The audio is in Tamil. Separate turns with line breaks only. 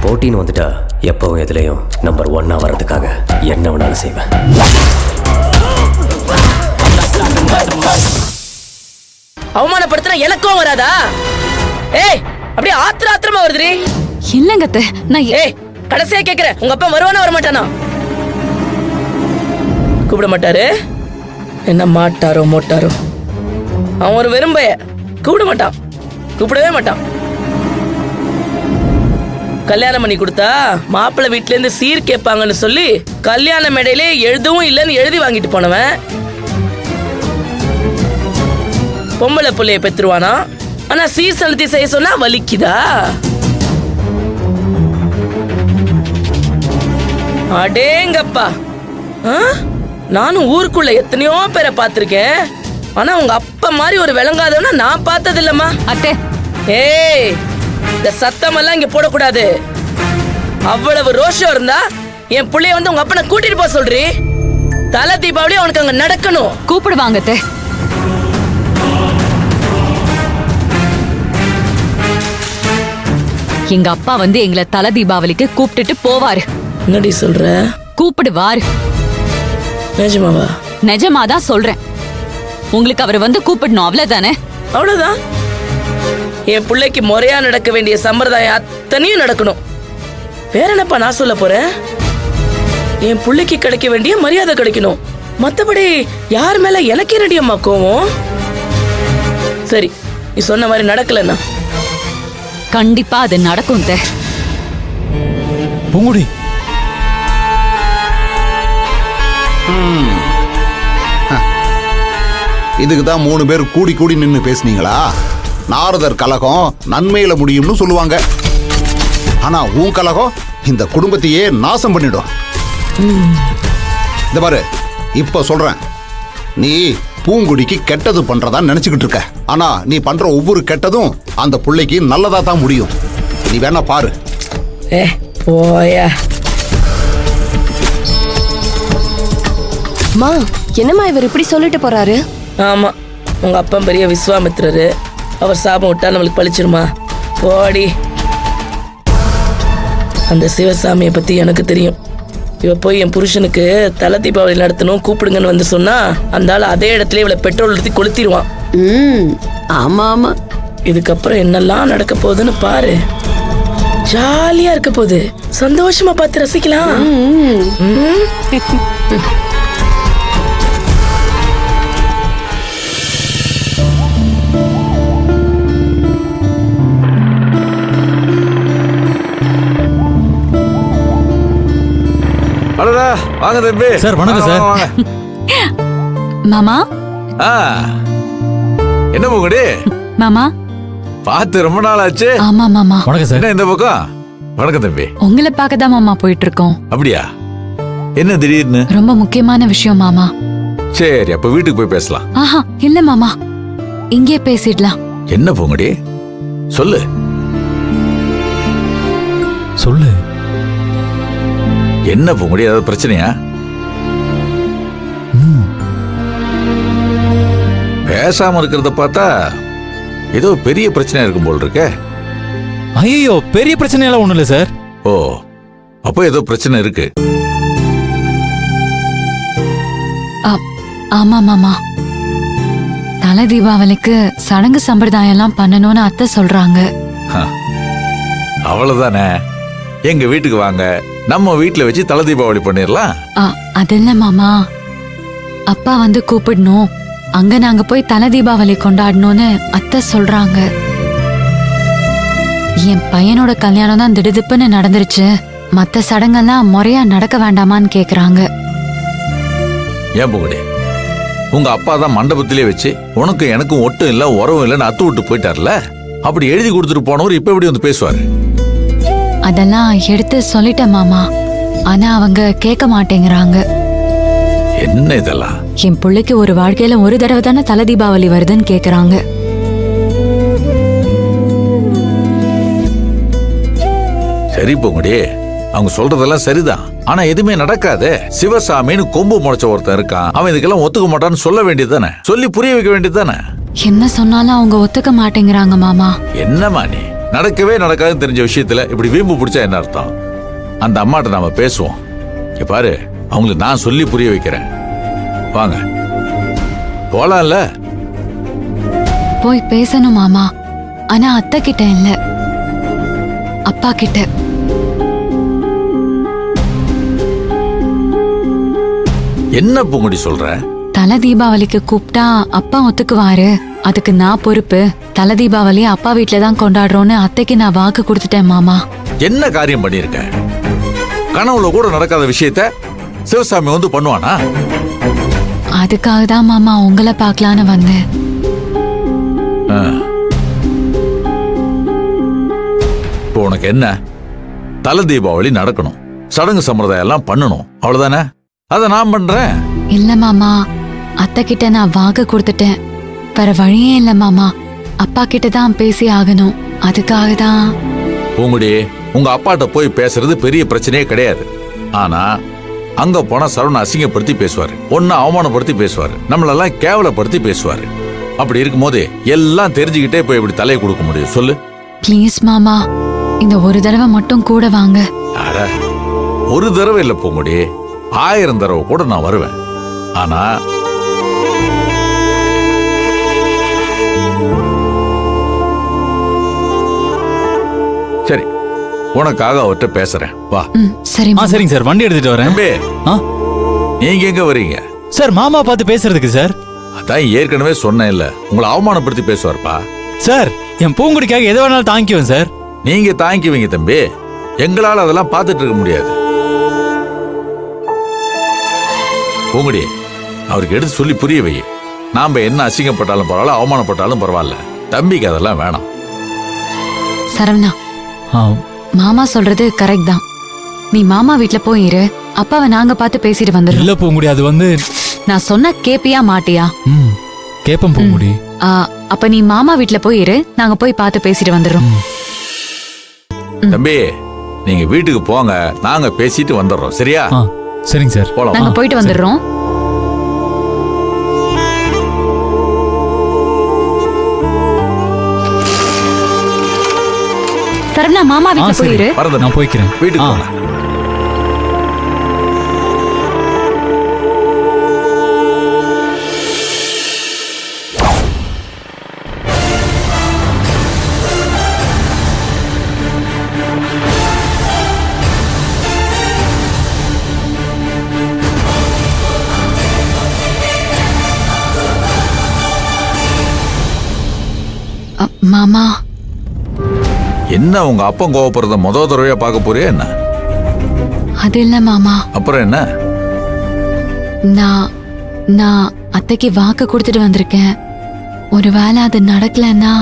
போட்டின்னு வந்துட்டா எப்பவும் எதுலையும் நம்பர் 1 வர்றதுக்காக என்ன வேணாலும் செய்வேன்.
அவமானப்படுத்தினா எனக்கும் வராதா? ஏய், அப்படியே ஆத்திரமா வருதுடி.
இல்லங்க அத்தை, நான்
ஏய், கடைசியா கேக்குறேன், உங்க அப்பா வருவானா வர மாட்டானா? கூப்பிட மாட்டாரு. என்ன மாட்டாரோ மோட்டாரோ, அவன் ஒரு வெறும்பைய. கூப்பிட மாட்டான், கூப்பிடவே மாட்டான். கல்யாணம் பண்ணி கொடுத்தா மாப்பிள்ளை வீட்டுல இருந்து சீர் கேட்பாங்கன்னு சொல்லி கல்யாண மேடையிலே எழுதவும் இல்லைன்னு எழுதி வாங்கிட்டு போனவன் பொம்பளை புள்ளைய பெற்றுருவானா? ஆனா சீர் செலுத்தி செய்ய சொன்னா வலிக்குதா? அடேங்கப்பா, நானும் ஊருக்குள்ள எத்தனையோ பேரை பார்த்திருக்கேன். ஆனா உங்க அப்பா மாதிரி ஒரு விளங்காதவனா நான் பார்த்தது இல்லம்மா.
அத்தை,
ஏய், இந்த சத்தம் எல்லாம் இங்க போடக்கூடாது. அவ்வளவு ரோஷம் இருந்தா என் புள்ளைய வந்து உங்க அப்பனை கூட்டிட்டு போக சொல்றீ. தலை தீபாவளி அவனுக்கு அங்க நடக்கணும்.
கூப்பிடுவாங்க அத்தை. எங்க அப்பா வந்து எங்களை தலை தீபாவளிக்கு கூப்பிட்டுட்டு போவாரு.
என்னடி சொல்ற?
கூப்பிடுவாரு.
நிஜமாவா?
நிஜமாதான் சொல்றேன். உங்களுக்கு அவர் வந்து கூப்பிடணும், அவ்வளவுதானே?
அவ்வளவுதான். என் பிள்ளைக்கு முறையா நடக்க வேண்டிய சம்பிரதாயம் அத்தனையும் நடக்கணும். வேற என்னப்பா நான் சொல்ல போறேன்? என் பிள்ளைக்கு கிடைக்க வேண்டிய மரியாதை கிடைக்கணும். மத்தபடி யார் மேல எனக்கு என்னடி அம்மா கோவம்? சரி, நீ சொன்ன மாதிரி நடக்கலன்னா
கண்டிப்பா அது நடக்கும்.
பூங்குடி,
இதுக்கு தான் 3 பேர் கூடி கூடி நின்னு பேசுனீங்களா? நாரதர் கலகம் நன்மையில முடியும்னு சொல்லுவாங்க. ஆனா உன் கலகம் இந்த குடும்பத்தையே நாசம் பண்ணிடும். இந்த பாரு, இப்ப சொல்றேன், நீ பூங்குடிக்கு கெட்டது பண்றதா நினைச்சுக்கிட்டு இருக்க. ஆனா நீ பண்ற ஒவ்வொரு கெட்டதும் அந்த பிள்ளைக்கு நல்லதா தான் முடியும். நீ வேணா பாரு.
போயா.
மா, என்னம்மா இவர் இப்படி சொல்லிட்டு போறாரு?
ஆமா, உங்க அப்பா பெரிய விஸ்வாமித்திரரு. அவர் சாபம் விட்டா நம்மளுக்கு பழிச்சிருமா? போடி. அந்த சிவசாமியை பத்தி எனக்கு தெரியும். இவ போய் என் புருஷனுக்கு தலை தீபாவளி நடத்தணும் கூப்பிடுங்கன்னு வந்து சொன்னா அந்த ஆள் அதே இடத்துல இவளை பெட்ரோல் ஊற்றி கொளுத்திடுவான்.
ஆமா ஆமா.
இதுக்கப்புறம் என்னெல்லாம் நடக்க போகுதுன்னு பாரு. ஜாலியா இருக்க போகுது. சந்தோஷமா பார்த்து ரசிக்கலாம்.
அடடா, வாங்க தம்பி.
சார், வணக்கம் சார்.
வாங்க.
மாமா.
என்ன பூங்குடி?
மாமா,
பார்த்து ரொம்ப நாள் ஆச்சு.
ஆமா மாமா.
வணக்கம் சார்.
என்ன இந்த பக்கம்? வணக்கம் தம்பி.
உங்களை பார்க்க தான் மாமா போயிட்டு இருக்கோம்.
அப்படியா? என்ன திடீர்னு?
ரொம்ப முக்கியமான விஷயம் மாமா.
சரி, அப்ப வீட்டுக்கு போய் பேசலாம்.
ஆஹா, இல்ல மாமா, இங்கே பேசிடலாம்.
என்ன பூங்குடி, சொல்லு
சொல்லு.
என்ன பூங்குடி, ஏதாவது பிரச்சனையா? பேசாம இருக்கிறத பார்த்தா ஏதோ பெரிய பிரச்சனையா இருக்கும் போல் இருக்க.
ஐயோ, பெரிய பிரச்சனை எல்லாம் ஒண்ணும் இல்ல சார்.
ஓ, அப்போ ஏதோ பிரச்சனை இருக்கு.
ஆமா மாமா, தலை தீபாவளிக்கு சடங்கு சம்பிரதாயம் எல்லாம் பண்ணணும்னு அத்தை சொல்றாங்க.
அவ்வளவுதானே? எங்க வீட்டுக்கு வாங்க, நம்ம வீட்டுல வச்சு தலை தீபாவளி பண்ணிடலாம்.
அது இல்ல மாமா, அப்பா வந்து கூப்பிடணும், அங்க நாங்க போய் தலை தீபாவளி கொண்டாடணும்னு அத்தை சொல்றாங்க. என் பையனோட கல்யாணம் தான் திடுதிப்புன்னு நடந்துருச்சு. மத்த சடங்கெல்லாம் முறையா நடக்க வேண்டாமான்னு கேக்குறாங்க.
ஏன் பூங்குடி, உங்க அப்பா தான் மண்டபத்திலே வச்சு உனக்கு எனக்கும் ஒட்டும் இல்ல உறவும் இல்லைன்னு அத்து விட்டு போயிட்டார்ல. அப்படி எழுதி கொடுத்துட்டு போனவர் இப்ப எப்படி வந்து பேசுவாரு?
அதெல்லாம் எடுத்து சொல்லிட்டேன் மாமா, ஆனா அவங்க கேட்க மாட்டேங்கிறாங்க.
என்ன இதெல்லாம்?
என் பிள்ளைக்கு ஒரு வாழ்க்கையில ஒரு தடவை தானே தலை தீபாவளி வருதுன்னு கேக்குறாங்க.
சரி பூங்குடி, அவங்க சொல்றதெல்லாம் சரிதான். ஆனா எதுவுமே நடக்காது. சிவசாமின்னு கொம்பு முளைச்ச ஒருத்தன் இருக்கான். அவன் இதுக்கெல்லாம் ஒத்துக்க மாட்டான்னு சொல்ல வேண்டியது தானே, சொல்லி புரிய வைக்க வேண்டியது தானே.
என்ன சொன்னாலும் அவங்க ஒத்துக்க மாட்டேங்கிறாங்க மாமா.
என்னமா நீ, நடக்கவே நடக்காதுன்னு தெரிஞ்ச விஷயத்துல இப்படி வீம்பு பிடிச்சா என்ன அர்த்தம்? அந்த அம்மாட்ட நாம பேசுவோம். இங்க பாரு, அவங்களுக்கு நான் சொல்லி புரிய வைக்கிறேன். வாங்க போலாம்ல.
போய் பேசணும் மாமா. ஆனா அத்தை கிட்ட இல்ல, அப்பா கிட்ட.
என்ன பூங்குடி சொல்ற?
தலை தீபாவளிக்கு கூப்பிட்டா அப்பா ஒத்துக்குவாரு. அதுக்கு நான் பொறுப்பு. தலை தீபாவளி அப்பா வீட்ல தான் கொண்டாடுறோன்னு அத்தைக்கு நான் வாக்கு கொடுத்துட்டேன் மாமா.
என்ன காரியம் பண்ணிருக்க? கனவுல கூட நடக்காத விஷயத்த சிவசாமி வந்து பண்ணுவானா?
அதுக்காக தான் மாமா உங்களை பார்க்கலான்னு வந்தேன்.
இப்போ உனக்கு என்ன? தலை தீபாவளி நடக்கணும், சடங்கு சம்பிரதாயம் எல்லாம் பண்ணணும், அவ்வளவுதானே? அத நான் பண்றேன்.
இல்ல மாமா, அத்தை கிட்ட நான் வாக்கு கொடுத்துட்டேன். வேற வழியே இல்ல மாமா. அப்பா கிட்ட தான் பேசி ஆகணும். அதுக்காக தான்.
பூங்குடி, உங்க அப்பாட்ட போய் பேசுறது பெரிய பிரச்சனையே கிடையாது. ஆனா அங்க போனா சரவண அசிங்கப்படுத்தி பேசுவாரு, ஒன்னு அவமானப்படுத்தி பேசுவாரு, நம்மளெல்லாம் கேவலப்படுத்தி பேசுவாரு. அப்படி இருக்கும்போது எல்லாம் தெரிஞ்சுக்கிட்டே போய் இப்படி தலையை கொடுக்க முடியும் சொல்லு?
ப்ளீஸ் மாமா, இந்த ஒரு தடவை மட்டும் கூட வாங்க.
அட, ஒரு தடவை இல்ல பூங்குடி, 1000 தடவை கூட நான் வருவேன். ஆனா சரி, உனக்காக அவர்கிட்ட பேசுறேன், வா.
சரி மாமா.
சரிங்க சார், வண்டி எடுத்துட்டு வரேன்.
தம்பி,
ஆ
நீங்க எங்க வரீங்க?
சார், மாமா பார்த்து பேசுறதுக்கு சார்.
அதான் ஏற்கனவே சொன்னேன் இல்ல, உங்களை அவமானப்படுத்தி பேசுவார்ப்பா.
சார், என் பூங்குடிக்காக எது வேணாலும் தாங்கிக்குவேன் சார்.
நீங்க தாங்கிக்குவீங்க தம்பி, எங்களால அதெல்லாம் பார்த்துட்டு இருக்க முடியாது. பூங்குடி, அவருக்கு எடுத்து சொல்லி புரிய வை. நாம என்ன அசிங்கப்பட்டாலும் பரவாயில்ல, அவமானப்பட்டாலும் பரவாயில்ல, தம்பிக்கு அதெல்லாம் வேணாம்.
சரவணா,
ஆ,
மாமா சொல்றது கரெக்ட் தான். நீ மாமா வீட்ல போயிரு, அப்பாவை நாங்க பார்த்து பேசிட்டு வந்துடுறோம்.
இல்ல பூங்குடி, அது வந்து
நான் சொன்ன கேப்பியா மாட்டியா?
கேப்பம் பூங்குடி.
அப்ப நீ மாமா வீட்ல போயிரு, நாங்க போய் பார்த்து பேசிட்டு வந்துடுறோம்.
தம்பி, நீங்க வீட்டுக்கு போங்க, நாங்க பேசிட்டு வந்துடுறோம், சரியா?
ஆ, சரிங்க சார்.
போலாம்.
நாங்க போயிட்டு வந்துடுறோம். சரவணா, மாமா
ஆ,
வீட்ல
சரி.
போயிரு.
வரது
நான் போய்க்கிறேன்.
வீட்டுக்கு
ஆ.
போங்க.
மாமா,
என்ன உங்க அப்பன் கோவப்படுறத முதல் தடவையா பார்க்க போறியா என்ன?
அது இல்ல மாமா.
அப்புறம் என்ன?
நான் அத்தைக்கு வாக்கு கொடுத்துட்டு வந்திருக்கேன். ஒருவேளை அது நடக்கலன்னா